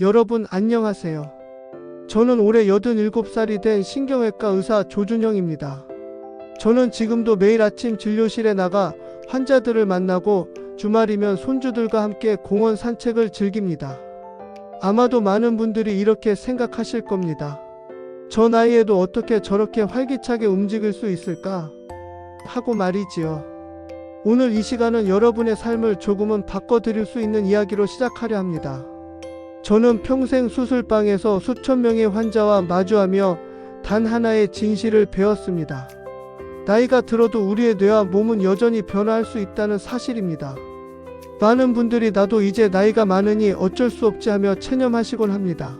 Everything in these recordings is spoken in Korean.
여러분 안녕하세요. 저는 올해 87살이 된 신경외과 의사 조준형입니다. 저는 지금도 매일 아침 진료실에 나가 환자들을 만나고 주말이면 손주들과 함께 공원 산책을 즐깁니다. 아마도 많은 분들이 이렇게 생각하실 겁니다. 저 나이에도 어떻게 저렇게 활기차게 움직일 수 있을까? 하고 말이지요. 오늘 이 시간은 여러분의 삶을 조금은 바꿔드릴 수 있는 이야기로 시작하려 합니다. 저는 평생 수술방에서 수천 명의 환자와 마주하며 단 하나의 진실을 배웠습니다. 나이가 들어도 우리의 뇌와 몸은 여전히 변화할 수 있다는 사실입니다. 많은 분들이 나도 이제 나이가 많으니 어쩔 수 없지 하며 체념하시곤 합니다.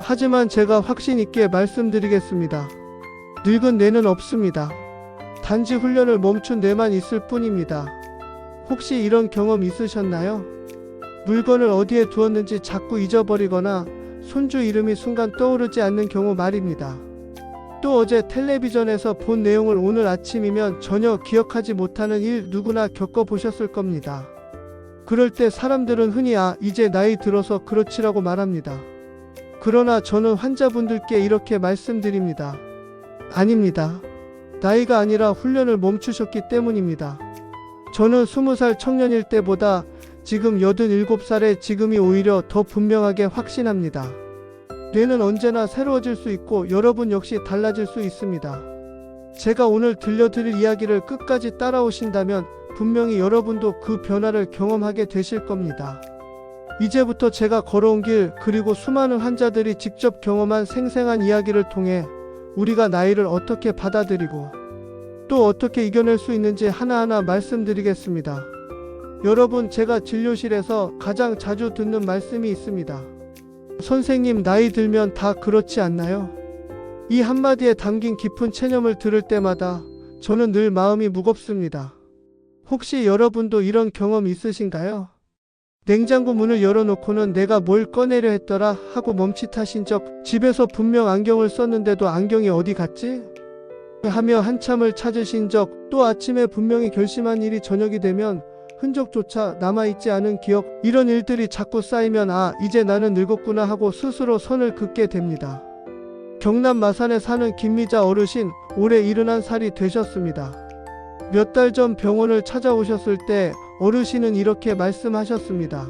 하지만 제가 확신 있게 말씀드리겠습니다. 늙은 뇌는 없습니다. 단지 훈련을 멈춘 뇌만 있을 뿐입니다. 혹시 이런 경험 있으셨나요? 물건을 어디에 두었는지 자꾸 잊어버리거나 손주 이름이 순간 떠오르지 않는 경우 말입니다. 또 어제 텔레비전에서 본 내용을 오늘 아침이면 전혀 기억하지 못하는 일 누구나 겪어보셨을 겁니다. 그럴 때 사람들은 흔히 이제 나이 들어서 그렇지라고 말합니다. 그러나 저는 환자분들께 이렇게 말씀드립니다. 아닙니다. 나이가 아니라 훈련을 멈추셨기 때문입니다. 저는 20살 청년일 때보다 지금 87살의 지금이 오히려 더 분명하게 확신합니다. 뇌는 언제나 새로워질 수 있고 여러분 역시 달라질 수 있습니다. 제가 오늘 들려드릴 이야기를 끝까지 따라오신다면 분명히 여러분도 그 변화를 경험하게 되실 겁니다. 이제부터 제가 걸어온 길 그리고 수많은 환자들이 직접 경험한 생생한 이야기를 통해 우리가 나이를 어떻게 받아들이고 또 어떻게 이겨낼 수 있는지 하나하나 말씀드리겠습니다. 여러분, 제가 진료실에서 가장 자주 듣는 말씀이 있습니다. 선생님, 나이 들면 다 그렇지 않나요? 이 한마디에 담긴 깊은 체념을 들을 때마다 저는 늘 마음이 무겁습니다. 혹시 여러분도 이런 경험 있으신가요? 냉장고 문을 열어놓고는 내가 뭘 꺼내려 했더라 하고 멈칫하신 적, 집에서 분명 안경을 썼는데도 안경이 어디 갔지? 하며 한참을 찾으신 적, 또 아침에 분명히 결심한 일이 저녁이 되면 흔적조차 남아있지 않은 기억, 이런 일들이 자꾸 쌓이면 이제 나는 늙었구나 하고 스스로 선을 긋게 됩니다. 경남 마산에 사는 김미자 어르신, 올해 71살이 되셨습니다. 몇 달 전 병원을 찾아오셨을 때 어르신은 이렇게 말씀하셨습니다.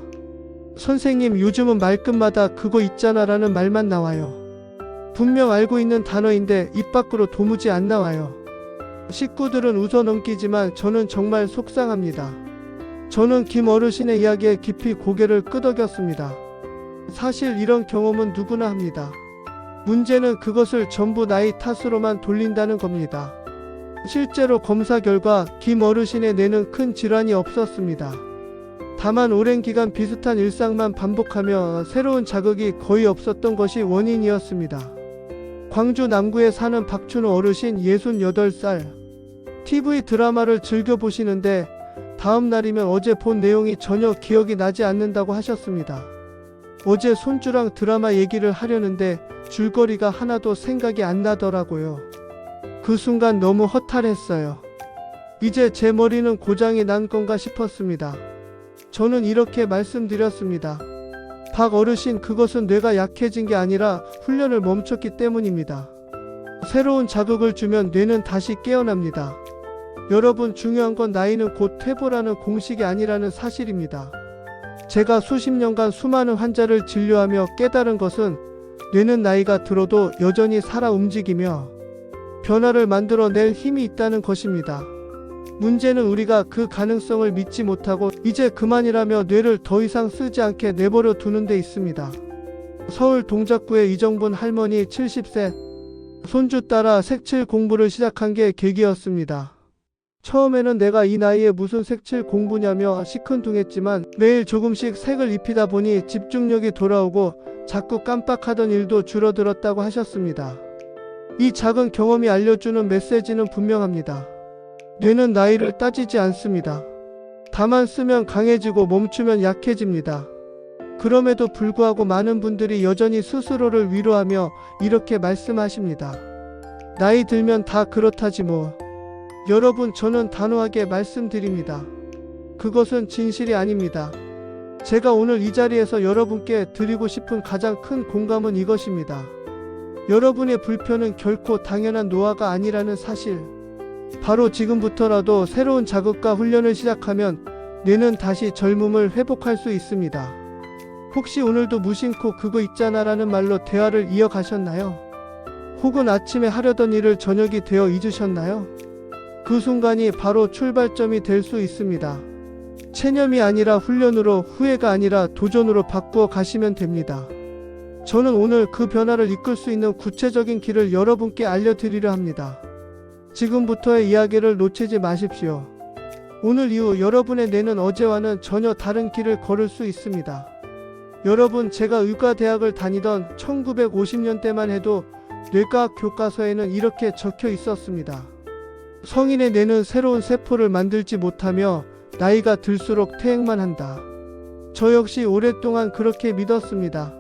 선생님, 요즘은 말끝마다 그거 있잖아 라는 말만 나와요. 분명 알고 있는 단어인데 입 밖으로 도무지 안 나와요. 식구들은 웃어 넘기지만 저는 정말 속상합니다. 저는 김 어르신의 이야기에 깊이 고개를 끄덕였습니다. 사실 이런 경험은 누구나 합니다. 문제는 그것을 전부 나이 탓으로만 돌린다는 겁니다. 실제로 검사 결과 김 어르신의 뇌는 큰 질환이 없었습니다. 다만 오랜 기간 비슷한 일상만 반복하며 새로운 자극이 거의 없었던 것이 원인이었습니다. 광주 남구에 사는 박춘호 어르신 68살. TV 드라마를 즐겨보시는데 다음 날이면 어제 본 내용이 전혀 기억이 나지 않는다고 하셨습니다. 어제 손주랑 드라마 얘기를 하려는데 줄거리가 하나도 생각이 안 나더라고요. 그 순간 너무 허탈했어요. 이제 제 머리는 고장이 난 건가 싶었습니다. 저는 이렇게 말씀드렸습니다. 박 어르신, 그것은 뇌가 약해진 게 아니라 훈련을 멈췄기 때문입니다. 새로운 자극을 주면 뇌는 다시 깨어납니다. 여러분, 중요한 건 나이는 곧 퇴보라는 공식이 아니라는 사실입니다. 제가 수십 년간 수많은 환자를 진료하며 깨달은 것은 뇌는 나이가 들어도 여전히 살아 움직이며 변화를 만들어낼 힘이 있다는 것입니다. 문제는 우리가 그 가능성을 믿지 못하고 이제 그만이라며 뇌를 더 이상 쓰지 않게 내버려 두는 데 있습니다. 서울 동작구의 이정분 할머니 70세. 손주 따라 색칠 공부를 시작한 게 계기였습니다. 처음에는 내가 이 나이에 무슨 색칠 공부냐며 시큰둥했지만 매일 조금씩 색을 입히다 보니 집중력이 돌아오고 자꾸 깜빡하던 일도 줄어들었다고 하셨습니다. 이 작은 경험이 알려주는 메시지는 분명합니다. 뇌는 나이를 따지지 않습니다. 다만 쓰면 강해지고 멈추면 약해집니다. 그럼에도 불구하고 많은 분들이 여전히 스스로를 위로하며 이렇게 말씀하십니다. 나이 들면 다 그렇다지 뭐. 여러분, 저는 단호하게 말씀드립니다. 그것은 진실이 아닙니다. 제가 오늘 이 자리에서 여러분께 드리고 싶은 가장 큰 공감은 이것입니다. 여러분의 불편은 결코 당연한 노화가 아니라는 사실. 바로 지금부터라도 새로운 자극과 훈련을 시작하면 뇌는 다시 젊음을 회복할 수 있습니다. 혹시 오늘도 무심코 그거 있잖아 라는 말로 대화를 이어가셨나요? 혹은 아침에 하려던 일을 저녁이 되어 잊으셨나요? 그 순간이 바로 출발점이 될 수 있습니다. 체념이 아니라 훈련으로, 후회가 아니라 도전으로 바꾸어 가시면 됩니다. 저는 오늘 그 변화를 이끌 수 있는 구체적인 길을 여러분께 알려드리려 합니다. 지금부터의 이야기를 놓치지 마십시오. 오늘 이후 여러분의 뇌는 어제와는 전혀 다른 길을 걸을 수 있습니다. 여러분, 제가 의과대학을 다니던 1950년대만 해도 뇌과학 교과서에는 이렇게 적혀 있었습니다. 성인의 뇌는 새로운 세포를 만들지 못하며 나이가 들수록 퇴행만 한다. 저 역시 오랫동안 그렇게 믿었습니다.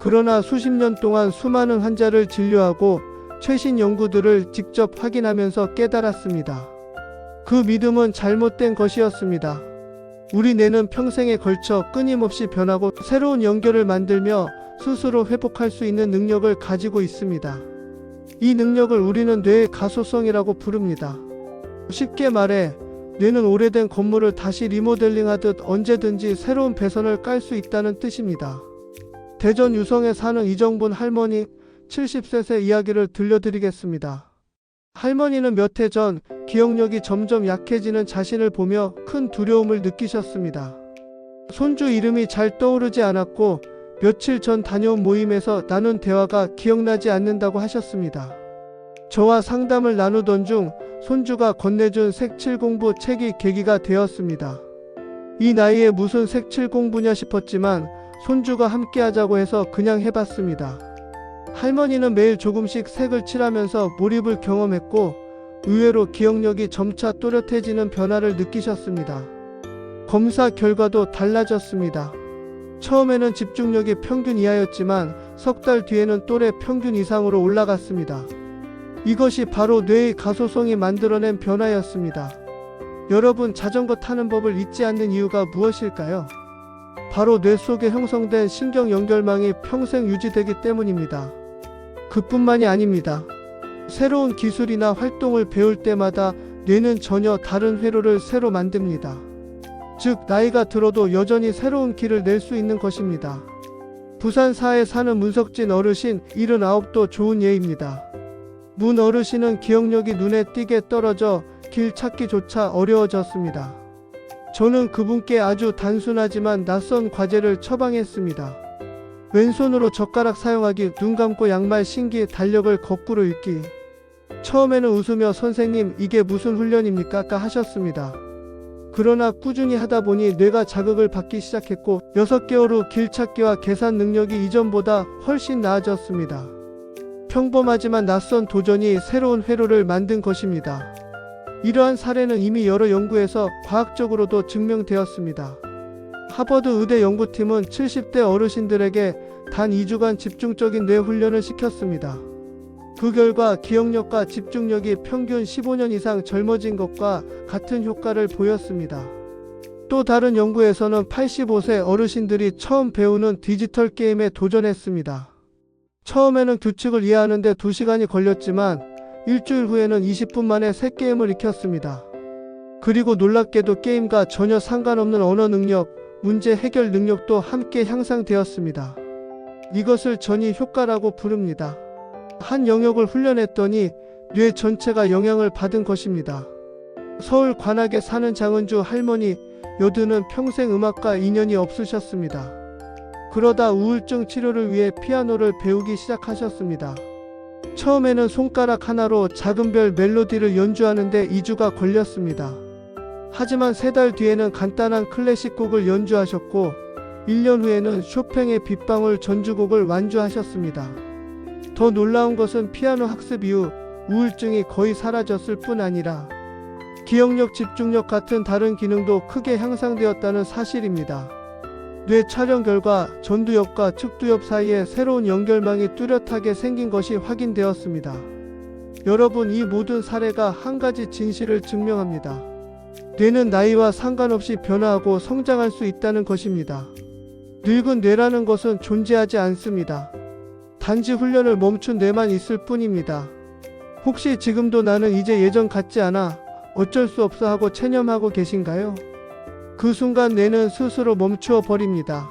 그러나 수십 년 동안 수많은 환자를 진료하고 최신 연구들을 직접 확인하면서 깨달았습니다. 그 믿음은 잘못된 것이었습니다. 우리 뇌는 평생에 걸쳐 끊임없이 변하고 새로운 연결을 만들며 스스로 회복할 수 있는 능력을 가지고 있습니다. 이 능력을 우리는 뇌의 가소성이라고 부릅니다. 쉽게 말해 뇌는 오래된 건물을 다시 리모델링하듯 언제든지 새로운 배선을 깔 수 있다는 뜻입니다. 대전 유성에 사는 이정분 할머니 70셋의 이야기를 들려드리겠습니다. 할머니는 몇 해 전 기억력이 점점 약해지는 자신을 보며 큰 두려움을 느끼셨습니다. 손주 이름이 잘 떠오르지 않았고 며칠 전 다녀온 모임에서 나눈 대화가 기억나지 않는다고 하셨습니다. 저와 상담을 나누던 중 손주가 건네준 색칠 공부 책이 계기가 되었습니다. 이 나이에 무슨 색칠 공부냐 싶었지만 손주가 함께 하자고 해서 그냥 해봤습니다. 할머니는 매일 조금씩 색을 칠하면서 몰입을 경험했고 의외로 기억력이 점차 또렷해지는 변화를 느끼셨습니다. 검사 결과도 달라졌습니다. 처음에는 집중력이 평균 이하였지만 석 달 뒤에는 또래 평균 이상으로 올라갔습니다. 이것이 바로 뇌의 가소성이 만들어낸 변화였습니다. 여러분, 자전거 타는 법을 잊지 않는 이유가 무엇일까요? 바로 뇌 속에 형성된 신경 연결망이 평생 유지되기 때문입니다. 그뿐만이 아닙니다. 새로운 기술이나 활동을 배울 때마다 뇌는 전혀 다른 회로를 새로 만듭니다. 즉, 나이가 들어도 여전히 새로운 길을 낼 수 있는 것입니다. 부산사에 사는 문석진 어르신 79도 좋은 예입니다. 문 어르신은 기억력이 눈에 띄게 떨어져 길 찾기조차 어려워졌습니다. 저는 그분께 아주 단순하지만 낯선 과제를 처방했습니다. 왼손으로 젓가락 사용하기, 눈 감고 양말 신기, 달력을 거꾸로 읽기. 처음에는 웃으며 선생님 이게 무슨 훈련입니까? 하셨습니다. 그러나 꾸준히 하다 보니 뇌가 자극을 받기 시작했고 6개월 후 길찾기와 계산 능력이 이전보다 훨씬 나아졌습니다. 평범하지만 낯선 도전이 새로운 회로를 만든 것입니다. 이러한 사례는 이미 여러 연구에서 과학적으로도 증명되었습니다. 하버드 의대 연구팀은 70대 어르신들에게 단 2주간 집중적인 뇌 훈련을 시켰습니다. 그 결과 기억력과 집중력이 평균 15년 이상 젊어진 것과 같은 효과를 보였습니다. 또 다른 연구에서는 85세 어르신들이 처음 배우는 디지털 게임에 도전했습니다. 처음에는 규칙을 이해하는 데 2시간이 걸렸지만 일주일 후에는 20분 만에 새 게임을 익혔습니다. 그리고 놀랍게도 게임과 전혀 상관없는 언어 능력, 문제 해결 능력도 함께 향상되었습니다. 이것을 전이 효과라고 부릅니다. 한 영역을 훈련했더니 뇌 전체가 영향을 받은 것입니다. 서울 관악에 사는 장은주 할머니, 여드는 평생 음악과 인연이 없으셨습니다. 그러다 우울증 치료를 위해 피아노를 배우기 시작하셨습니다. 처음에는 손가락 하나로 작은 별 멜로디를 연주하는데 2주가 걸렸습니다. 하지만 3달 뒤에는 간단한 클래식 곡을 연주하셨고 1년 후에는 쇼팽의 빗방울 전주곡을 완주하셨습니다. 더 놀라운 것은 피아노 학습 이후 우울증이 거의 사라졌을 뿐 아니라 기억력, 집중력 같은 다른 기능도 크게 향상되었다는 사실입니다. 뇌 촬영 결과 전두엽과 측두엽 사이에 새로운 연결망이 뚜렷하게 생긴 것이 확인되었습니다. 여러분, 이 모든 사례가 한 가지 진실을 증명합니다. 뇌는 나이와 상관없이 변화하고 성장할 수 있다는 것입니다. 늙은 뇌라는 것은 존재하지 않습니다. 단지 훈련을 멈춘 뇌만 있을 뿐입니다. 혹시 지금도 나는 이제 예전 같지 않아 어쩔 수 없어 하고 체념하고 계신가요? 그 순간 뇌는 스스로 멈추어 버립니다.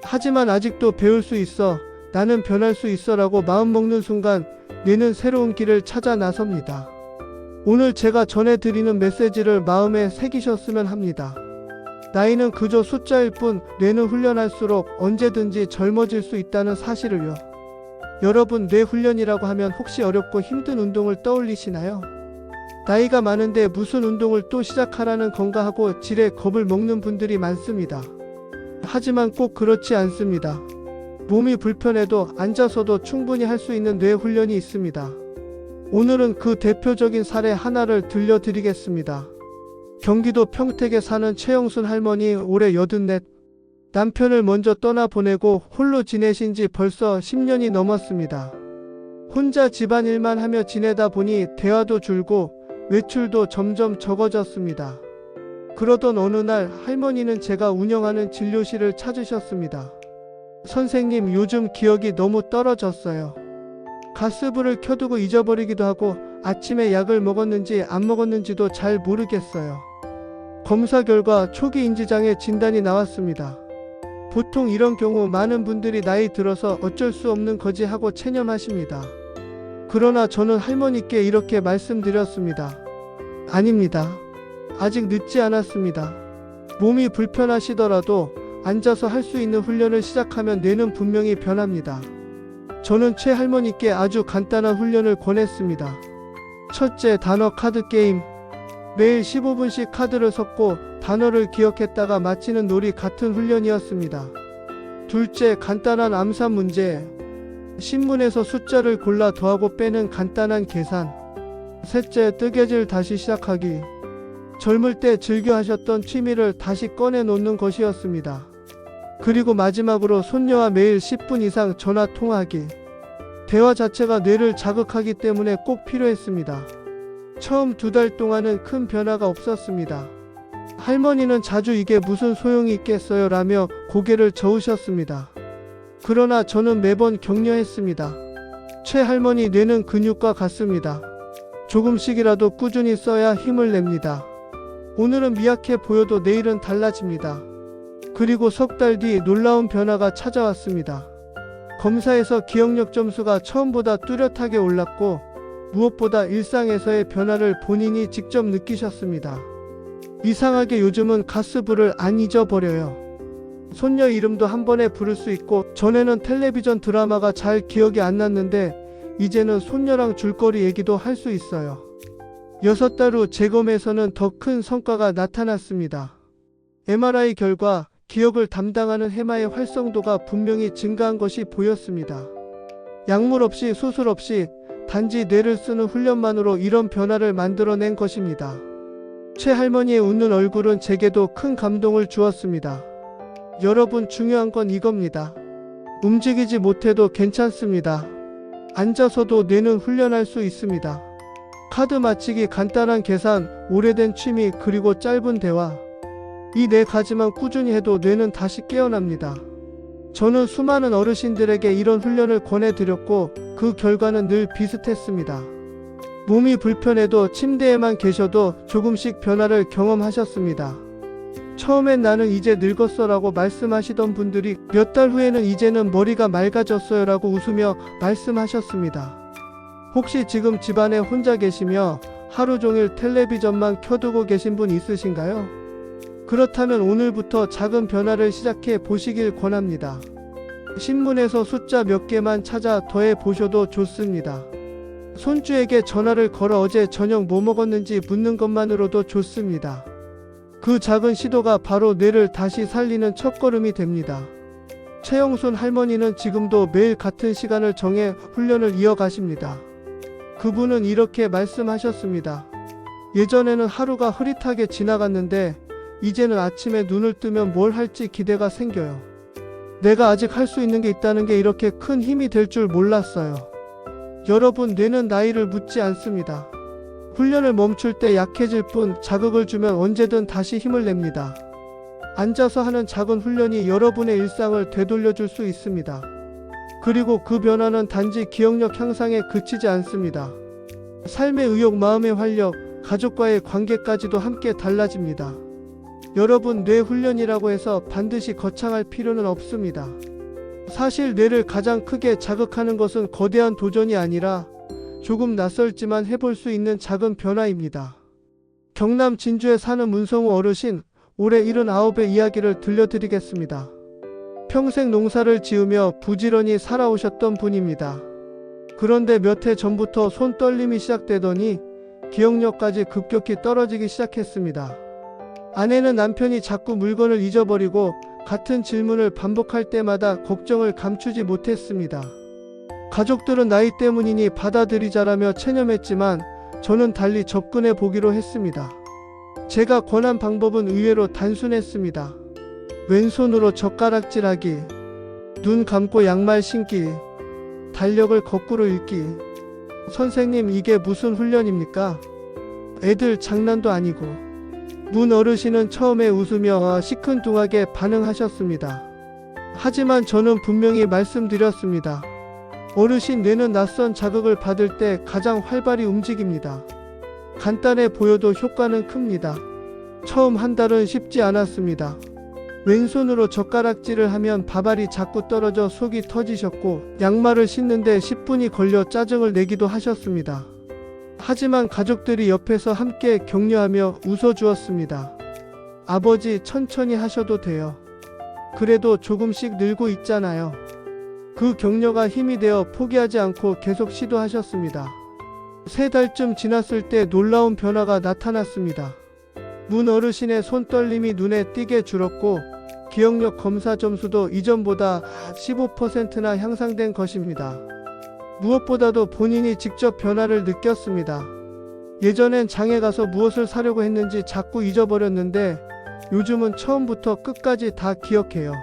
하지만 아직도 배울 수 있어, 나는 변할 수 있어 라고 마음먹는 순간 뇌는 새로운 길을 찾아 나섭니다. 오늘 제가 전해드리는 메시지를 마음에 새기셨으면 합니다. 나이는 그저 숫자일 뿐 뇌는 훈련할수록 언제든지 젊어질 수 있다는 사실을요. 여러분, 뇌 훈련이라고 하면 혹시 어렵고 힘든 운동을 떠올리시나요? 나이가 많은데 무슨 운동을 또 시작하라는 건가 하고 지레 겁을 먹는 분들이 많습니다. 하지만 꼭 그렇지 않습니다. 몸이 불편해도 앉아서도 충분히 할 수 있는 뇌 훈련이 있습니다. 오늘은 그 대표적인 사례 하나를 들려드리겠습니다. 경기도 평택에 사는 최영순 할머니, 올해 84. 남편을 먼저 떠나보내고 홀로 지내신 지 벌써 10년이 넘었습니다. 혼자 집안일만 하며 지내다 보니 대화도 줄고 외출도 점점 적어졌습니다. 그러던 어느 날 할머니는 제가 운영하는 진료실을 찾으셨습니다. 선생님, 요즘 기억이 너무 떨어졌어요. 가스불을 켜두고 잊어버리기도 하고 아침에 약을 먹었는지 안 먹었는지도 잘 모르겠어요. 검사 결과 초기 인지장애 진단이 나왔습니다. 보통 이런 경우 많은 분들이 나이 들어서 어쩔 수 없는 거지 하고 체념하십니다. 그러나 저는 할머니께 이렇게 말씀드렸습니다. 아닙니다. 아직 늦지 않았습니다. 몸이 불편하시더라도 앉아서 할 수 있는 훈련을 시작하면 뇌는 분명히 변합니다. 저는 최 할머니께 아주 간단한 훈련을 권했습니다. 첫째, 단어 카드 게임. 매일 15분씩 카드를 섞고 단어를 기억했다가 맞히는 놀이 같은 훈련이었습니다. 둘째, 간단한 암산 문제. 신문에서 숫자를 골라 더하고 빼는 간단한 계산. 셋째, 뜨개질 다시 시작하기. 젊을 때 즐겨 하셨던 취미를 다시 꺼내 놓는 것이었습니다. 그리고 마지막으로 손녀와 매일 10분 이상 전화 통화하기. 대화 자체가 뇌를 자극하기 때문에 꼭 필요했습니다. 처음 2달 동안은 큰 변화가 없었습니다. 할머니는 자주 이게 무슨 소용이 있겠어요 라며 고개를 저으셨습니다. 그러나 저는 매번 격려했습니다. 최 할머니, 뇌는 근육과 같습니다. 조금씩이라도 꾸준히 써야 힘을 냅니다. 오늘은 미약해 보여도 내일은 달라집니다. 그리고 석 달 뒤 놀라운 변화가 찾아왔습니다. 검사에서 기억력 점수가 처음보다 뚜렷하게 올랐고 무엇보다 일상에서의 변화를 본인이 직접 느끼셨습니다. 이상하게 요즘은 가스불을 안 잊어버려요. 손녀 이름도 한 번에 부를 수 있고 전에는 텔레비전 드라마가 잘 기억이 안 났는데 이제는 손녀랑 줄거리 얘기도 할 수 있어요. 6달 후 재검에서는 더 큰 성과가 나타났습니다. MRI 결과 기억을 담당하는 해마의 활성도가 분명히 증가한 것이 보였습니다. 약물 없이 수술 없이 단지 뇌를 쓰는 훈련만으로 이런 변화를 만들어낸 것입니다. 최 할머니의 웃는 얼굴은 제게도 큰 감동을 주었습니다. 여러분, 중요한 건 이겁니다. 움직이지 못해도 괜찮습니다. 앉아서도 뇌는 훈련할 수 있습니다. 카드 맞히기, 간단한 계산, 오래된 취미, 그리고 짧은 대화. 이 4가지만 꾸준히 해도 뇌는 다시 깨어납니다. 저는 수많은 어르신들에게 이런 훈련을 권해드렸고 그 결과는 늘 비슷했습니다. 몸이 불편해도 침대에만 계셔도 조금씩 변화를 경험하셨습니다. 처음엔 나는 이제 늙었어 라고 말씀하시던 분들이 몇 달 후에는 이제는 머리가 맑아졌어요 라고 웃으며 말씀하셨습니다. 혹시 지금 집안에 혼자 계시며 하루 종일 텔레비전만 켜두고 계신 분 있으신가요? 그렇다면 오늘부터 작은 변화를 시작해 보시길 권합니다. 신문에서 숫자 몇 개만 찾아 더해 보셔도 좋습니다. 손주에게 전화를 걸어 어제 저녁 뭐 먹었는지 묻는 것만으로도 좋습니다. 그 작은 시도가 바로 뇌를 다시 살리는 첫걸음이 됩니다. 최영순 할머니는 지금도 매일 같은 시간을 정해 훈련을 이어가십니다. 그분은 이렇게 말씀하셨습니다. 예전에는 하루가 흐릿하게 지나갔는데 이제는 아침에 눈을 뜨면 뭘 할지 기대가 생겨요. 내가 아직 할 수 있는 게 있다는 게 이렇게 큰 힘이 될 줄 몰랐어요. 여러분, 뇌는 나이를 묻지 않습니다. 훈련을 멈출 때 약해질 뿐 자극을 주면 언제든 다시 힘을 냅니다. 앉아서 하는 작은 훈련이 여러분의 일상을 되돌려 줄 수 있습니다. 그리고 그 변화는 단지 기억력 향상에 그치지 않습니다. 삶의 의욕, 마음의 활력, 가족과의 관계까지도 함께 달라집니다. 여러분, 뇌 훈련이라고 해서 반드시 거창할 필요는 없습니다. 사실 뇌를 가장 크게 자극하는 것은 거대한 도전이 아니라 조금 낯설지만 해볼 수 있는 작은 변화입니다. 경남 진주에 사는 문성우 어르신, 올해 79의 이야기를 들려드리겠습니다. 평생 농사를 지으며 부지런히 살아오셨던 분입니다. 그런데 몇 해 전부터 손떨림이 시작되더니 기억력까지 급격히 떨어지기 시작했습니다. 아내는 남편이 자꾸 물건을 잊어버리고 같은 질문을 반복할 때마다 걱정을 감추지 못했습니다. 가족들은 나이 때문이니 받아들이자라며 체념했지만 저는 달리 접근해 보기로 했습니다. 제가 권한 방법은 의외로 단순했습니다. 왼손으로 젓가락질하기, 눈 감고 양말 신기, 달력을 거꾸로 읽기. 선생님, 이게 무슨 훈련입니까? 애들 장난도 아니고. 문 어르신은 처음에 웃으며 시큰둥하게 반응하셨습니다. 하지만 저는 분명히 말씀드렸습니다. 어르신 뇌는 낯선 자극을 받을 때 가장 활발히 움직입니다. 간단해 보여도 효과는 큽니다. 처음 한 달은 쉽지 않았습니다. 왼손으로 젓가락질을 하면 밥알이 자꾸 떨어져 속이 터지셨고 양말을 신는데 10분이 걸려 짜증을 내기도 하셨습니다. 하지만 가족들이 옆에서 함께 격려하며 웃어주었습니다. 아버지, 천천히 하셔도 돼요. 그래도 조금씩 늘고 있잖아요. 그 격려가 힘이 되어 포기하지 않고 계속 시도하셨습니다. 3달쯤 지났을 때 놀라운 변화가 나타났습니다. 문 어르신의 손떨림이 눈에 띄게 줄었고 기억력 검사 점수도 이전보다 15%나 향상된 것입니다. 무엇보다도 본인이 직접 변화를 느꼈습니다. 예전엔 장에 가서 무엇을 사려고 했는지 자꾸 잊어버렸는데 요즘은 처음부터 끝까지 다 기억해요.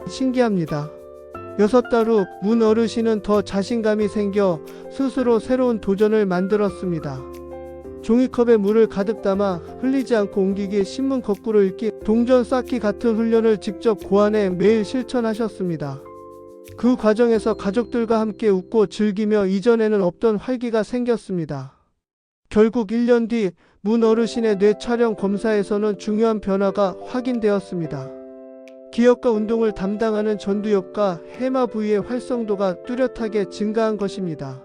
신기합니다. 6달 후 문 어르신은 더 자신감이 생겨 스스로 새로운 도전을 만들었습니다. 종이컵에 물을 가득 담아 흘리지 않고 옮기기, 신문 거꾸로 읽기, 동전 쌓기 같은 훈련을 직접 고안해 매일 실천하셨습니다. 그 과정에서 가족들과 함께 웃고 즐기며 이전에는 없던 활기가 생겼습니다. 결국 1년 뒤 문 어르신의 뇌 촬영 검사에서는 중요한 변화가 확인되었습니다. 기억과 운동을 담당하는 전두엽과 해마 부위의 활성도가 뚜렷하게 증가한 것입니다.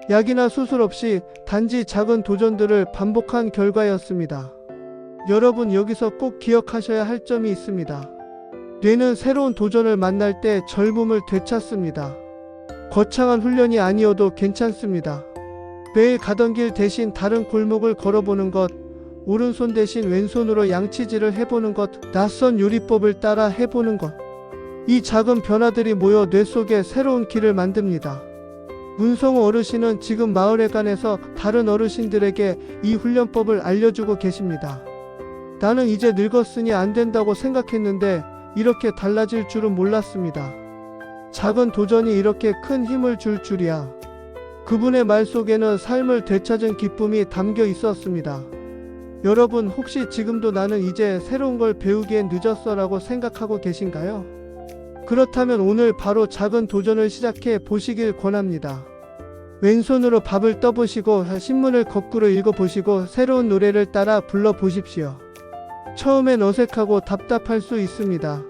약이나 수술 없이 단지 작은 도전들을 반복한 결과였습니다. 여러분, 여기서 꼭 기억하셔야 할 점이 있습니다. 뇌는 새로운 도전을 만날 때 젊음을 되찾습니다. 거창한 훈련이 아니어도 괜찮습니다. 매일 가던 길 대신 다른 골목을 걸어보는 것, 오른손 대신 왼손으로 양치질을 해보는 것, 낯선 요리법을 따라 해보는 것. 이 작은 변화들이 모여 뇌 속에 새로운 길을 만듭니다. 문성우 어르신은 지금 마을에 관해서 다른 어르신들에게 이 훈련법을 알려주고 계십니다. 나는 이제 늙었으니 안 된다고 생각했는데 이렇게 달라질 줄은 몰랐습니다. 작은 도전이 이렇게 큰 힘을 줄 줄이야. 그분의 말 속에는 삶을 되찾은 기쁨이 담겨 있었습니다. 여러분, 혹시 지금도 나는 이제 새로운 걸 배우기엔 늦었어 라고 생각하고 계신가요? 그렇다면 오늘 바로 작은 도전을 시작해 보시길 권합니다. 왼손으로 밥을 떠보시고 신문을 거꾸로 읽어보시고 새로운 노래를 따라 불러보십시오. 처음엔 어색하고 답답할 수 있습니다.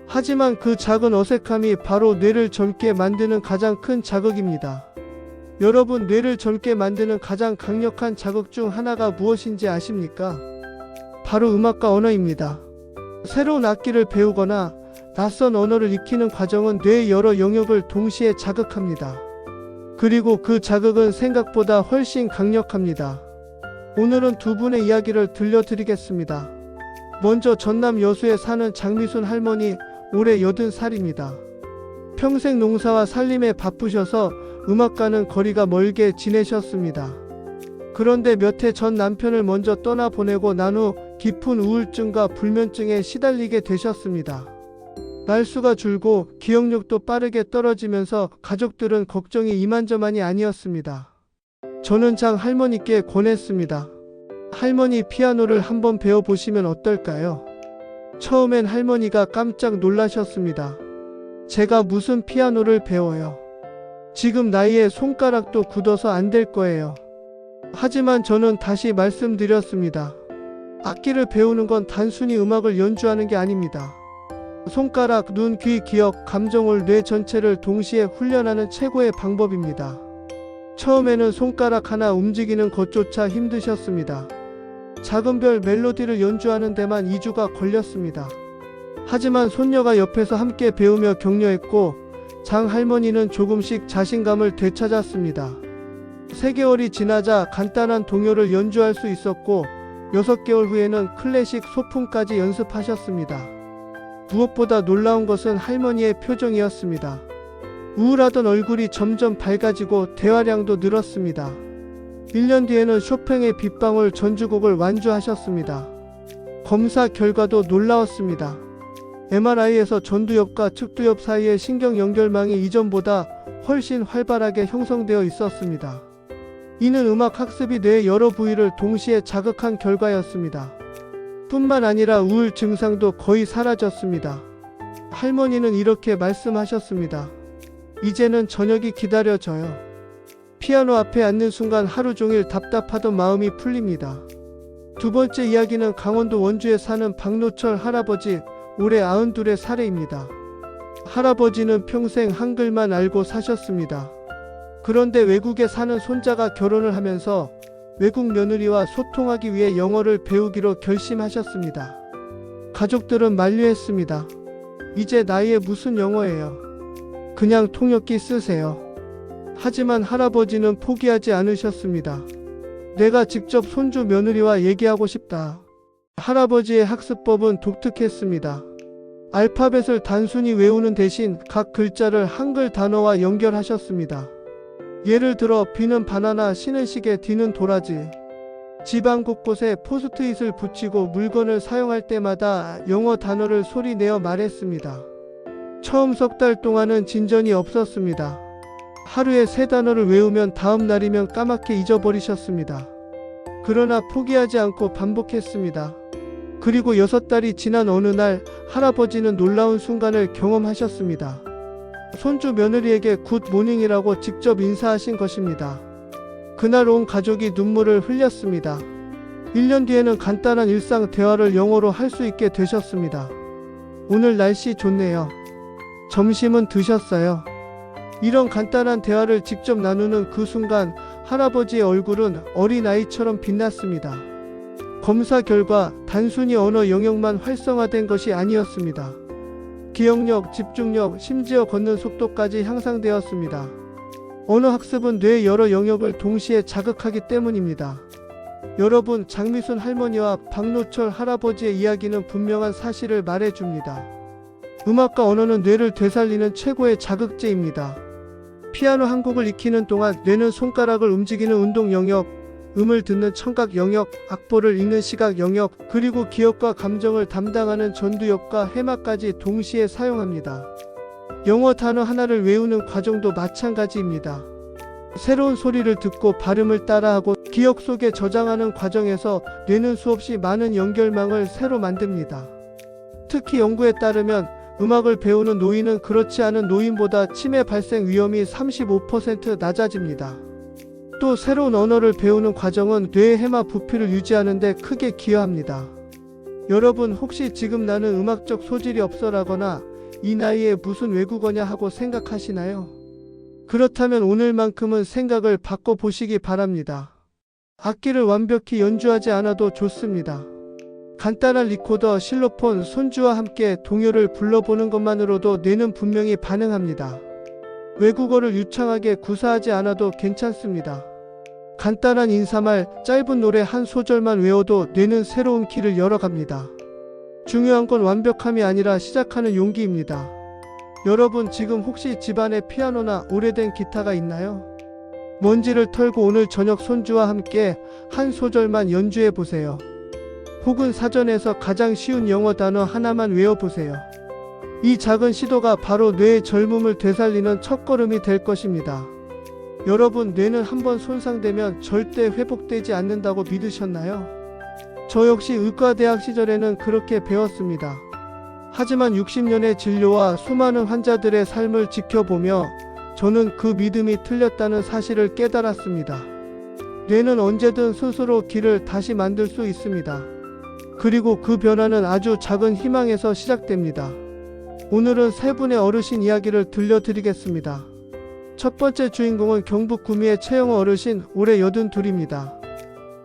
하지만 그 작은 어색함이 바로 뇌를 젊게 만드는 가장 큰 자극입니다. 여러분, 뇌를 젊게 만드는 가장 강력한 자극 중 하나가 무엇인지 아십니까? 바로 음악과 언어입니다. 새로운 악기를 배우거나 낯선 언어를 익히는 과정은 뇌의 여러 영역을 동시에 자극합니다. 그리고 그 자극은 생각보다 훨씬 강력합니다. 오늘은 두 분의 이야기를 들려드리겠습니다. 먼저 전남 여수에 사는 장미순 할머니, 올해 80살입니다. 평생 농사와 살림에 바쁘셔서 음악과는 거리가 멀게 지내셨습니다. 그런데 몇 해 전 남편을 먼저 떠나보내고 난 후 깊은 우울증과 불면증에 시달리게 되셨습니다. 말수가 줄고 기억력도 빠르게 떨어지면서 가족들은 걱정이 이만저만이 아니었습니다. 저는 장 할머니께 권했습니다. 할머니, 피아노를 한번 배워보시면 어떨까요? 처음엔 할머니가 깜짝 놀라셨습니다. 제가 무슨 피아노를 배워요? 지금 나이에 손가락도 굳어서 안 될 거예요. 하지만 저는 다시 말씀드렸습니다. 악기를 배우는 건 단순히 음악을 연주하는 게 아닙니다. 손가락, 눈, 귀, 기억, 감정을 뇌 전체를 동시에 훈련하는 최고의 방법입니다. 처음에는 손가락 하나 움직이는 것조차 힘드셨습니다. 작은 별 멜로디를 연주하는 데만 2주가 걸렸습니다. 하지만 손녀가 옆에서 함께 배우며 격려했고 장 할머니는 조금씩 자신감을 되찾았습니다. 3개월이 지나자 간단한 동요를 연주할 수 있었고 6개월 후에는 클래식 소품까지 연습하셨습니다. 무엇보다 놀라운 것은 할머니의 표정이었습니다. 우울하던 얼굴이 점점 밝아지고 대화량도 늘었습니다. 1년 뒤에는 쇼팽의 빗방울 전주곡을 완주하셨습니다. 검사 결과도 놀라웠습니다. MRI에서 전두엽과 측두엽 사이의 신경 연결망이 이전보다 훨씬 활발하게 형성되어 있었습니다. 이는 음악 학습이 뇌의 여러 부위를 동시에 자극한 결과였습니다. 뿐만 아니라 우울 증상도 거의 사라졌습니다. 할머니는 이렇게 말씀하셨습니다. 이제는 저녁이 기다려져요. 피아노 앞에 앉는 순간 하루 종일 답답하던 마음이 풀립니다. 두 번째 이야기는 강원도 원주에 사는 박노철 할아버지, 올해 92의 사례입니다. 할아버지는 평생 한글만 알고 사셨습니다. 그런데 외국에 사는 손자가 결혼을 하면서 외국 며느리와 소통하기 위해 영어를 배우기로 결심하셨습니다. 가족들은 만류했습니다. 이제 나이에 무슨 영어예요? 그냥 통역기 쓰세요. 하지만 할아버지는 포기하지 않으셨습니다. 내가 직접 손주 며느리와 얘기하고 싶다. 할아버지의 학습법은 독특했습니다. 알파벳을 단순히 외우는 대신 각 글자를 한글 단어와 연결하셨습니다. 예를 들어 비는 바나나, 쉬는 시계, 뒤는 도라지. 집안 곳곳에 포스트잇을 붙이고 물건을 사용할 때마다 영어 단어를 소리내어 말했습니다. 처음 석 달 동안은 진전이 없었습니다. 하루에 3단어를 외우면 다음 날이면 까맣게 잊어버리셨습니다. 그러나 포기하지 않고 반복했습니다. 그리고 6달이 지난 어느 날 할아버지는 놀라운 순간을 경험하셨습니다. 손주 며느리에게 굿모닝이라고 직접 인사하신 것입니다. 그날 온 가족이 눈물을 흘렸습니다. 1년 뒤에는 간단한 일상 대화를 영어로 할 수 있게 되셨습니다. 오늘 날씨 좋네요. 점심은 드셨어요? 이런 간단한 대화를 직접 나누는 그 순간 할아버지의 얼굴은 어린아이처럼 빛났습니다. 검사 결과 단순히 언어 영역만 활성화된 것이 아니었습니다. 기억력, 집중력, 심지어 걷는 속도까지 향상되었습니다. 언어 학습은 뇌의 여러 영역을 동시에 자극하기 때문입니다. 여러분, 장미순 할머니와 박노철 할아버지의 이야기는 분명한 사실을 말해줍니다. 음악과 언어는 뇌를 되살리는 최고의 자극제입니다. 피아노 한 곡을 익히는 동안 뇌는 손가락을 움직이는 운동 영역, 음을 듣는 청각 영역, 악보를 읽는 시각 영역, 그리고 기억과 감정을 담당하는 전두엽과 해마까지 동시에 사용합니다. 영어 단어 하나를 외우는 과정도 마찬가지입니다. 새로운 소리를 듣고 발음을 따라하고 기억 속에 저장하는 과정에서 뇌는 수없이 많은 연결망을 새로 만듭니다. 특히 연구에 따르면 음악을 배우는 노인은 그렇지 않은 노인보다 치매 발생 위험이 35% 낮아집니다. 또 새로운 언어를 배우는 과정은 뇌의 해마 부피를 유지하는 데 크게 기여합니다. 여러분, 혹시 지금 나는 음악적 소질이 없어라거나 이 나이에 무슨 외국어냐 하고 생각하시나요? 그렇다면 오늘만큼은 생각을 바꿔보시기 바랍니다. 악기를 완벽히 연주하지 않아도 좋습니다. 간단한 리코더, 실로폰, 손주와 함께 동요를 불러보는 것만으로도 뇌는 분명히 반응합니다. 외국어를 유창하게 구사하지 않아도 괜찮습니다. 간단한 인사말, 짧은 노래 한 소절만 외워도 뇌는 새로운 길을 열어갑니다. 중요한 건 완벽함이 아니라 시작하는 용기입니다. 여러분, 지금 혹시 집안에 피아노나 오래된 기타가 있나요? 먼지를 털고 오늘 저녁 손주와 함께 한 소절만 연주해 보세요. 혹은 사전에서 가장 쉬운 영어 단어 하나만 외워보세요. 이 작은 시도가 바로 뇌의 젊음을 되살리는 첫걸음이 될 것입니다. 여러분, 뇌는 한번 손상되면 절대 회복되지 않는다고 믿으셨나요? 저 역시 의과대학 시절에는 그렇게 배웠습니다. 하지만 60년의 진료와 수많은 환자들의 삶을 지켜보며 저는 그 믿음이 틀렸다는 사실을 깨달았습니다. 뇌는 언제든 스스로 길을 다시 만들 수 있습니다. 그리고 그 변화는 아주 작은 희망에서 시작됩니다. 오늘은 세 분의 어르신 이야기를 들려드리겠습니다. 첫 번째 주인공은 경북 구미의 최영호 어르신, 올해 82입니다.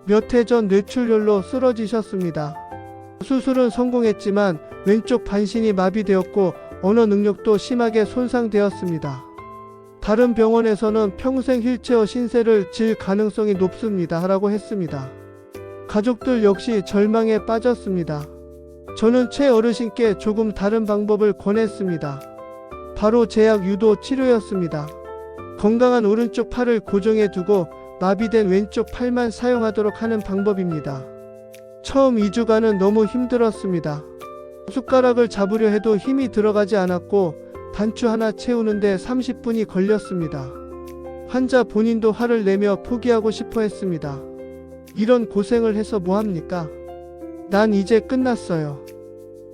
몇 해 전 뇌출혈로 쓰러지셨습니다. 수술은 성공했지만 왼쪽 반신이 마비되었고 언어 능력도 심하게 손상되었습니다. 다른 병원에서는 평생 휠체어 신세를 질 가능성이 높습니다 라고 했습니다. 가족들 역시 절망에 빠졌습니다. 저는 최 어르신께 조금 다른 방법을 권했습니다. 바로 제약 유도 치료였습니다. 건강한 오른쪽 팔을 고정해 두고 마비된 왼쪽 팔만 사용하도록 하는 방법입니다. 처음 2주간은 너무 힘들었습니다. 숟가락을 잡으려 해도 힘이 들어가지 않았고 단추 하나 채우는데 30분이 걸렸습니다. 환자 본인도 화를 내며 포기하고 싶어 했습니다. 이런 고생을 해서 뭐합니까? 난 이제 끝났어요.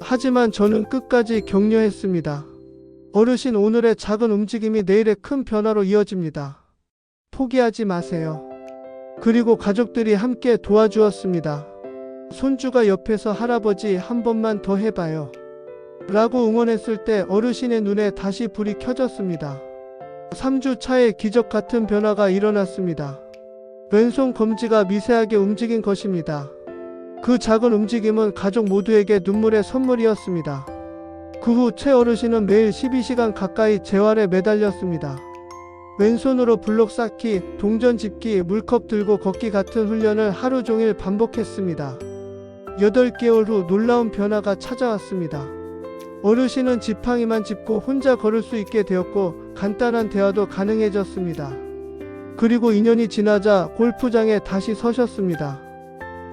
하지만 저는 끝까지 격려했습니다. 어르신, 오늘의 작은 움직임이 내일의 큰 변화로 이어집니다. 포기하지 마세요. 그리고 가족들이 함께 도와주었습니다. 손주가 옆에서 할아버지 한 번만 더 해봐요 라고 응원했을 때 어르신의 눈에 다시 불이 켜졌습니다. 3주 차에 기적 같은 변화가 일어났습니다. 왼손 검지가 미세하게 움직인 것입니다. 그 작은 움직임은 가족 모두에게 눈물의 선물이었습니다. 그 후 최 어르신은 매일 12시간 가까이 재활에 매달렸습니다. 왼손으로 블록 쌓기, 동전 짚기, 물컵 들고 걷기 같은 훈련을 하루 종일 반복했습니다. 8개월 후 놀라운 변화가 찾아왔습니다. 어르신은 지팡이만 짚고 혼자 걸을 수 있게 되었고 간단한 대화도 가능해졌습니다. 그리고 2년이 지나자 골프장에 다시 서셨습니다.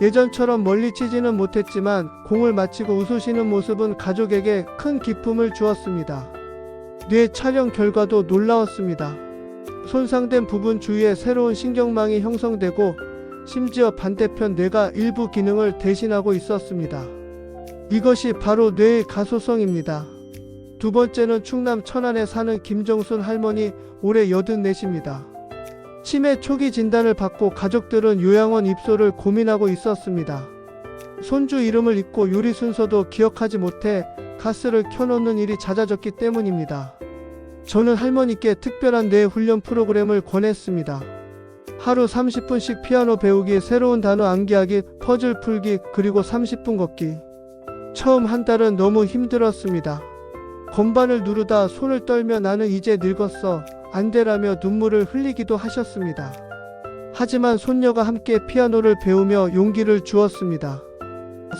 예전처럼 멀리 치지는 못했지만 공을 맞히고 웃으시는 모습은 가족에게 큰 기쁨을 주었습니다. 뇌 촬영 결과도 놀라웠습니다. 손상된 부분 주위에 새로운 신경망이 형성되고 심지어 반대편 뇌가 일부 기능을 대신하고 있었습니다. 이것이 바로 뇌의 가소성입니다. 두 번째는 충남 천안에 사는 김정순 할머니, 올해 84입니다. 치매 초기 진단을 받고 가족들은 요양원 입소를 고민하고 있었습니다. 손주 이름을 잊고 요리 순서도 기억하지 못해 가스를 켜놓는 일이 잦아졌기 때문입니다. 저는 할머니께 특별한 뇌 훈련 프로그램을 권했습니다. 하루 30분씩 피아노 배우기, 새로운 단어 암기하기, 퍼즐 풀기, 그리고 30분 걷기. 처음 한 달은 너무 힘들었습니다. 건반을 누르다 손을 떨며 나는 이제 늙었어, 안 되라며 눈물을 흘리기도 하셨습니다. 하지만 손녀가 함께 피아노를 배우며 용기를 주었습니다.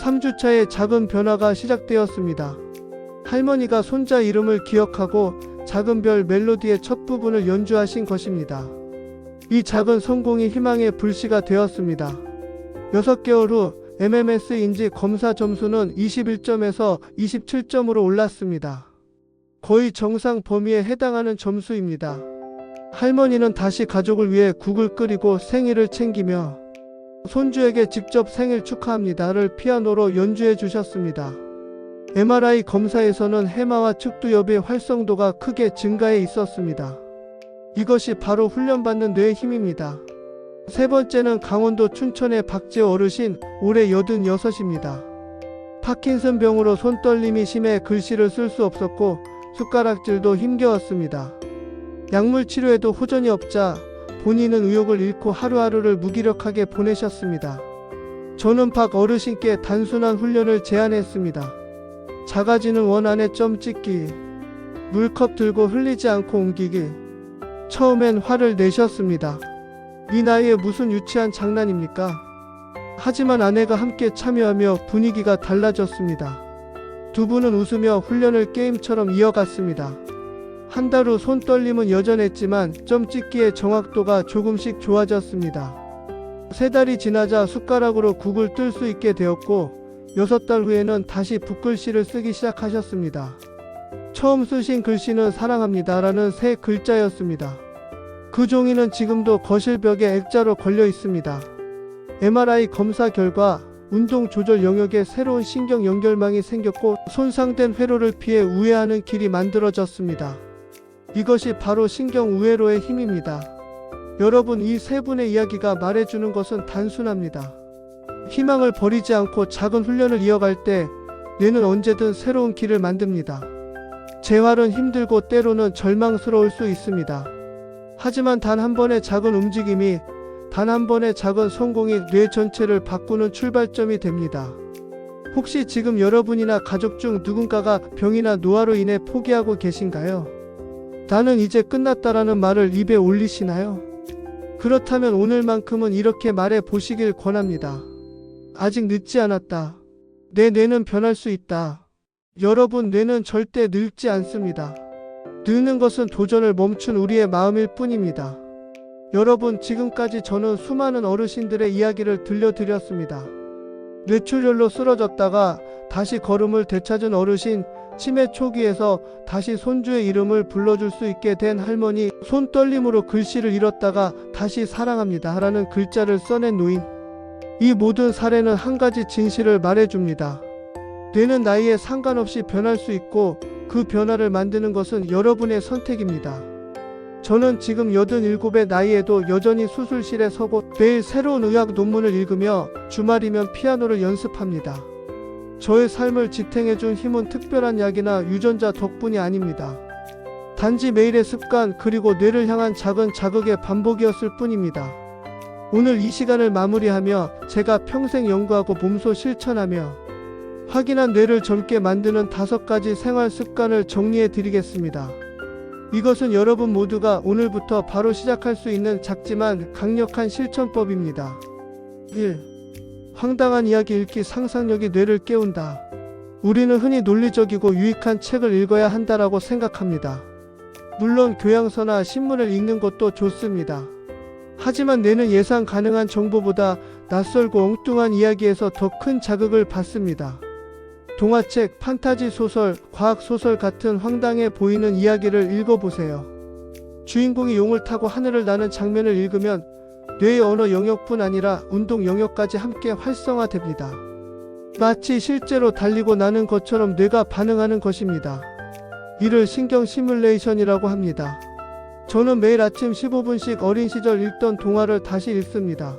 3주차에 작은 변화가 시작되었습니다. 할머니가 손자 이름을 기억하고 작은 별 멜로디의 첫 부분을 연주하신 것입니다. 이 작은 성공이 희망의 불씨가 되었습니다. 6개월 후 MMS 인지 검사 점수는 21점에서 27점으로 올랐습니다. 거의 정상 범위에 해당하는 점수입니다. 할머니는 다시 가족을 위해 국을 끓이고 생일을 챙기며 손주에게 직접 생일 축하합니다를 피아노로 연주해 주셨습니다. MRI 검사에서는 해마와 측두엽의 활성도가 크게 증가해 있었습니다. 이것이 바로 훈련받는 뇌의 힘입니다. 세 번째는 강원도 춘천의 박재호 어르신, 올해 86입니다. 파킨슨 병으로 손떨림이 심해 글씨를 쓸 수 없었고 숟가락질도 힘겨웠습니다. 약물 치료에도 호전이 없자 본인은 의욕을 잃고 하루하루를 무기력하게 보내셨습니다. 저는 박 어르신께 단순한 훈련을 제안했습니다. 작아지는 원 안에 점 찍기, 물컵 들고 흘리지 않고 옮기기. 처음엔 화를 내셨습니다. 이 나이에 무슨 유치한 장난입니까? 하지만 아내가 함께 참여하며 분위기가 달라졌습니다. 두 분은 웃으며 훈련을 게임처럼 이어갔습니다. 한 달 후 손떨림은 여전했지만 점 찍기의 정확도가 조금씩 좋아졌습니다. 3달이 지나자 숟가락으로 국을 뜰 수 있게 되었고 6달 후에는 다시 붓글씨를 쓰기 시작하셨습니다. 처음 쓰신 글씨는 사랑합니다라는 세 글자였습니다. 그 종이는 지금도 거실 벽에 액자로 걸려 있습니다. MRI 검사 결과 운동 조절 영역에 새로운 신경 연결망이 생겼고 손상된 회로를 피해 우회하는 길이 만들어졌습니다. 이것이 바로 신경 우회로의 힘입니다. 여러분, 이 세 분의 이야기가 말해주는 것은 단순합니다. 희망을 버리지 않고 작은 훈련을 이어갈 때 뇌는 언제든 새로운 길을 만듭니다. 재활은 힘들고 때로는 절망스러울 수 있습니다. 하지만 단 한 번의 작은 움직임이, 단 한 번의 작은 성공이 뇌 전체를 바꾸는 출발점이 됩니다. 혹시 지금 여러분이나 가족 중 누군가가 병이나 노화로 인해 포기하고 계신가요? 나는 이제 끝났다라는 말을 입에 올리시나요? 그렇다면 오늘만큼은 이렇게 말해 보시길 권합니다. 아직 늦지 않았다. 내 뇌는 변할 수 있다. 여러분, 뇌는 절대 늙지 않습니다. 늙는 것은 도전을 멈춘 우리의 마음일 뿐입니다. 여러분, 지금까지 저는 수많은 어르신들의 이야기를 들려드렸습니다. 뇌출혈로 쓰러졌다가 다시 걸음을 되찾은 어르신, 치매 초기에서 다시 손주의 이름을 불러줄 수 있게 된 할머니, 손떨림으로 글씨를 잃었다가 다시 사랑합니다 라는 글자를 써낸 노인. 이 모든 사례는 한 가지 진실을 말해줍니다. 뇌는 나이에 상관없이 변할 수 있고 그 변화를 만드는 것은 여러분의 선택입니다. 저는 지금 87의 나이에도 여전히 수술실에 서고 매일 새로운 의학 논문을 읽으며 주말이면 피아노를 연습합니다. 저의 삶을 지탱해준 힘은 특별한 약이나 유전자 덕분이 아닙니다. 단지 매일의 습관 그리고 뇌를 향한 작은 자극의 반복이었을 뿐입니다. 오늘 이 시간을 마무리하며 제가 평생 연구하고 몸소 실천하며 확인한 뇌를 젊게 만드는 5가지 생활 습관을 정리해 드리겠습니다. 이것은 여러분 모두가 오늘부터 바로 시작할 수 있는 작지만 강력한 실천법입니다. 1. 황당한 이야기 읽기. 상상력이 뇌를 깨운다. 우리는 흔히 논리적이고 유익한 책을 읽어야 한다라고 생각합니다. 물론 교양서나 신문을 읽는 것도 좋습니다. 하지만 뇌는 예상 가능한 정보보다 낯설고 엉뚱한 이야기에서 더 큰 자극을 받습니다. 동화책, 판타지 소설, 과학 소설 같은 황당해 보이는 이야기를 읽어보세요. 주인공이 용을 타고 하늘을 나는 장면을 읽으면 뇌의 언어 영역뿐 아니라 운동 영역까지 함께 활성화됩니다. 마치 실제로 달리고 나는 것처럼 뇌가 반응하는 것입니다. 이를 신경 시뮬레이션이라고 합니다. 저는 매일 아침 15분씩 어린 시절 읽던 동화를 다시 읽습니다.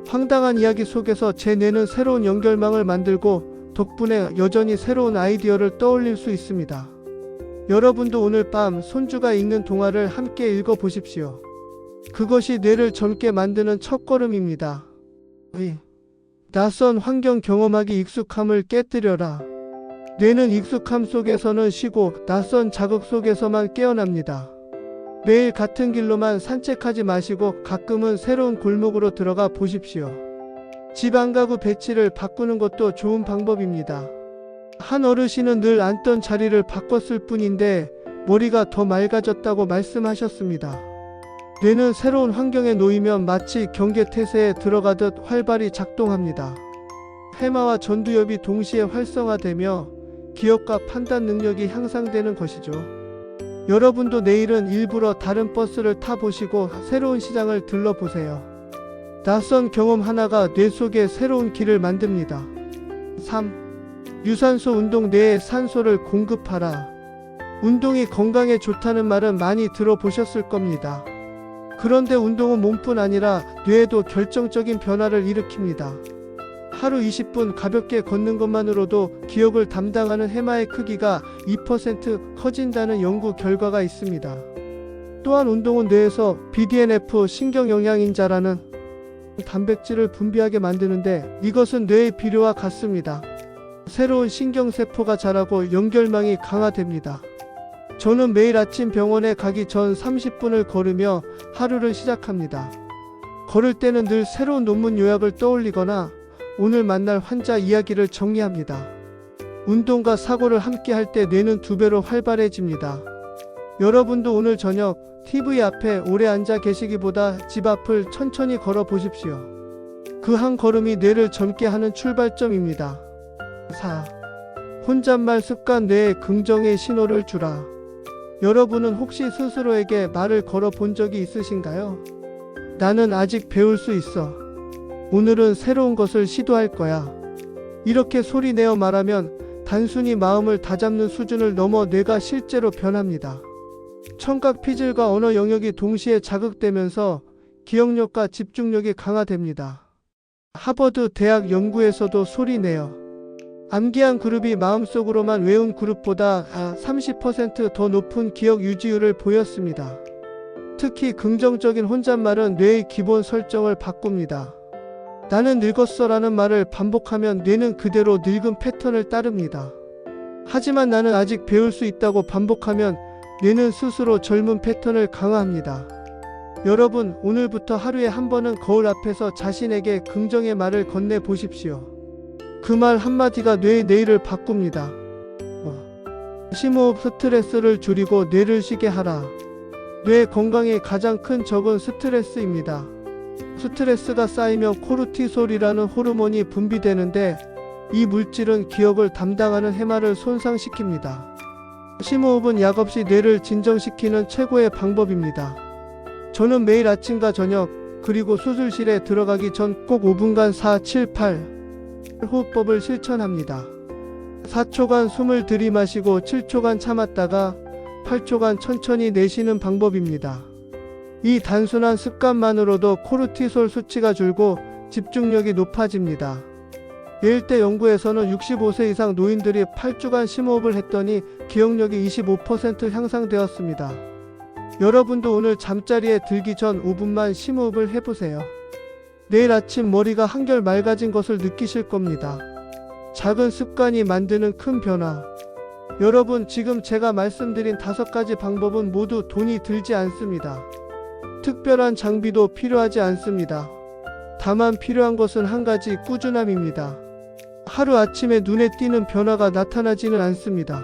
황당한 이야기 속에서 제 뇌는 새로운 연결망을 만들고 덕분에 여전히 새로운 아이디어를 떠올릴 수 있습니다. 여러분도 오늘 밤 손주가 읽는 동화를 함께 읽어보십시오. 그것이 뇌를 젊게 만드는 첫걸음입니다. 낯선 환경 경험하기. 익숙함을 깨뜨려라. 뇌는 익숙함 속에서는 쉬고 낯선 자극 속에서만 깨어납니다. 매일 같은 길로만 산책하지 마시고 가끔은 새로운 골목으로 들어가 보십시오. 집 안가구 배치를 바꾸는 것도 좋은 방법입니다. 한 어르신은 늘 앉던 자리를 바꿨을 뿐인데 머리가 더 맑아졌다고 말씀하셨습니다. 뇌는 새로운 환경에 놓이면 마치 경계태세에 들어가듯 활발히 작동합니다. 해마와 전두엽이 동시에 활성화되며 기억과 판단 능력이 향상되는 것이죠. 여러분도 내일은 일부러 다른 버스를 타보시고 새로운 시장을 들러보세요. 낯선 경험 하나가 뇌 속에 새로운 길을 만듭니다. 3. 유산소 운동. 뇌에 산소를 공급하라. 운동이 건강에 좋다는 말은 많이 들어보셨을 겁니다. 그런데 운동은 몸뿐 아니라 뇌에도 결정적인 변화를 일으킵니다. 하루 20분 가볍게 걷는 것만으로도 기억을 담당하는 해마의 크기가 2% 커진다는 연구 결과가 있습니다. 또한 운동은 뇌에서 BDNF 신경영양인자라는 단백질을 분비하게 만드는데 이것은 뇌의 비료와 같습니다. 새로운 신경세포가 자라고 연결망이 강화됩니다. 저는 매일 아침 병원에 가기 전 30분을 걸으며 하루를 시작합니다. 걸을 때는 늘 새로운 논문 요약을 떠올리거나 오늘 만날 환자 이야기를 정리합니다. 운동과 사고를 함께 할 때 뇌는 2배로 활발해집니다. 여러분도 오늘 저녁 TV 앞에 오래 앉아 계시기보다 집 앞을 천천히 걸어 보십시오. 그 한 걸음이 뇌를 젊게 하는 출발점입니다. 4. 혼잣말 습관. 뇌에 긍정의 신호를 주라. 여러분은 혹시 스스로에게 말을 걸어 본 적이 있으신가요? 나는 아직 배울 수 있어. 오늘은 새로운 것을 시도할 거야. 이렇게 소리 내어 말하면 단순히 마음을 다잡는 수준을 넘어 뇌가 실제로 변합니다. 청각 피질과 언어 영역이 동시에 자극되면서 기억력과 집중력이 강화됩니다. 하버드 대학 연구에서도 소리 내어 암기한 그룹이 마음속으로만 외운 그룹보다 30% 더 높은 기억 유지율을 보였습니다. 특히 긍정적인 혼잣말은 뇌의 기본 설정을 바꿉니다. 나는 늙었어라는 말을 반복하면 뇌는 그대로 늙은 패턴을 따릅니다. 하지만 나는 아직 배울 수 있다고 반복하면 뇌는 스스로 젊은 패턴을 강화합니다. 여러분, 오늘부터 하루에 한 번은 거울 앞에서 자신에게 긍정의 말을 건네 보십시오. 그 말 한마디가 뇌의 내일을 바꿉니다. 심호흡. 스트레스를 줄이고 뇌를 쉬게 하라. 뇌 건강의 가장 큰 적은 스트레스입니다. 스트레스가 쌓이면 코르티솔이라는 호르몬이 분비되는데 이 물질은 기억을 담당하는 해마를 손상시킵니다. 심호흡은 약 없이 뇌를 진정시키는 최고의 방법입니다. 저는 매일 아침과 저녁 그리고 수술실에 들어가기 전 꼭 5분간 4, 7, 8 호흡법을 실천합니다. 4초간 숨을 들이마시고 7초간 참았다가 8초간 천천히 내쉬는 방법입니다. 이 단순한 습관만으로도 코르티솔 수치가 줄고 집중력이 높아집니다. 예일대 연구에서는 65세 이상 노인들이 8주간 심호흡을 했더니 기억력이 25% 향상되었습니다. 여러분도 오늘 잠자리에 들기 전 5분만 심호흡을 해보세요. 내일 아침 머리가 한결 맑아진 것을 느끼실 겁니다. 작은 습관이 만드는 큰 변화. 여러분, 지금 제가 말씀드린 5가지 방법은 모두 돈이 들지 않습니다. 특별한 장비도 필요하지 않습니다. 다만 필요한 것은 한 가지, 꾸준함입니다. 하루 아침에 눈에 띄는 변화가 나타나지는 않습니다.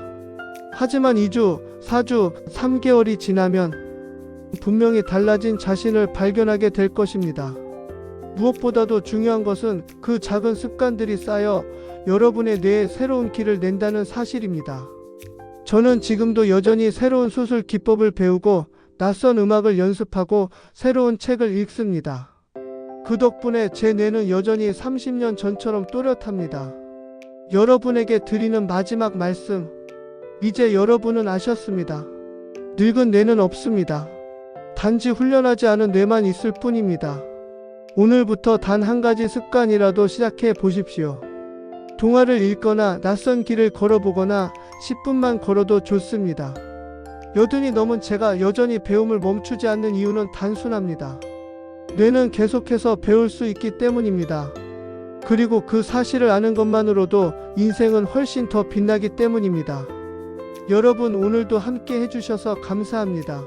하지만 2주, 4주, 3개월이 지나면 분명히 달라진 자신을 발견하게 될 것입니다. 무엇보다도 중요한 것은 그 작은 습관들이 쌓여 여러분의 뇌에 새로운 길을 낸다는 사실입니다. 저는 지금도 여전히 새로운 수술 기법을 배우고 낯선 음악을 연습하고 새로운 책을 읽습니다. 그 덕분에 제 뇌는 여전히 30년 전처럼 또렷합니다. 여러분에게 드리는 마지막 말씀. 이제 여러분은 아셨습니다. 늙은 뇌는 없습니다. 단지 훈련하지 않은 뇌만 있을 뿐입니다. 오늘부터 단 한 가지 습관이라도 시작해 보십시오. 동화를 읽거나 낯선 길을 걸어보거나 10분만 걸어도 좋습니다. 80이 넘은 제가 여전히 배움을 멈추지 않는 이유는 단순합니다. 뇌는 계속해서 배울 수 있기 때문입니다. 그리고 그 사실을 아는 것만으로도 인생은 훨씬 더 빛나기 때문입니다. 여러분, 오늘도 함께 해주셔서 감사합니다.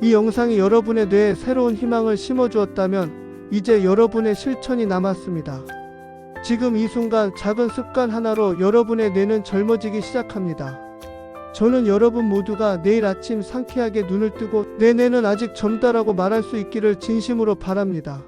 이 영상이 여러분의 뇌에 새로운 희망을 심어주었다면 이제 여러분의 실천이 남았습니다. 지금 이 순간 작은 습관 하나로 여러분의 뇌는 젊어지기 시작합니다. 저는 여러분 모두가 내일 아침 상쾌하게 눈을 뜨고 내 뇌는 아직 젊다라고 말할 수 있기를 진심으로 바랍니다.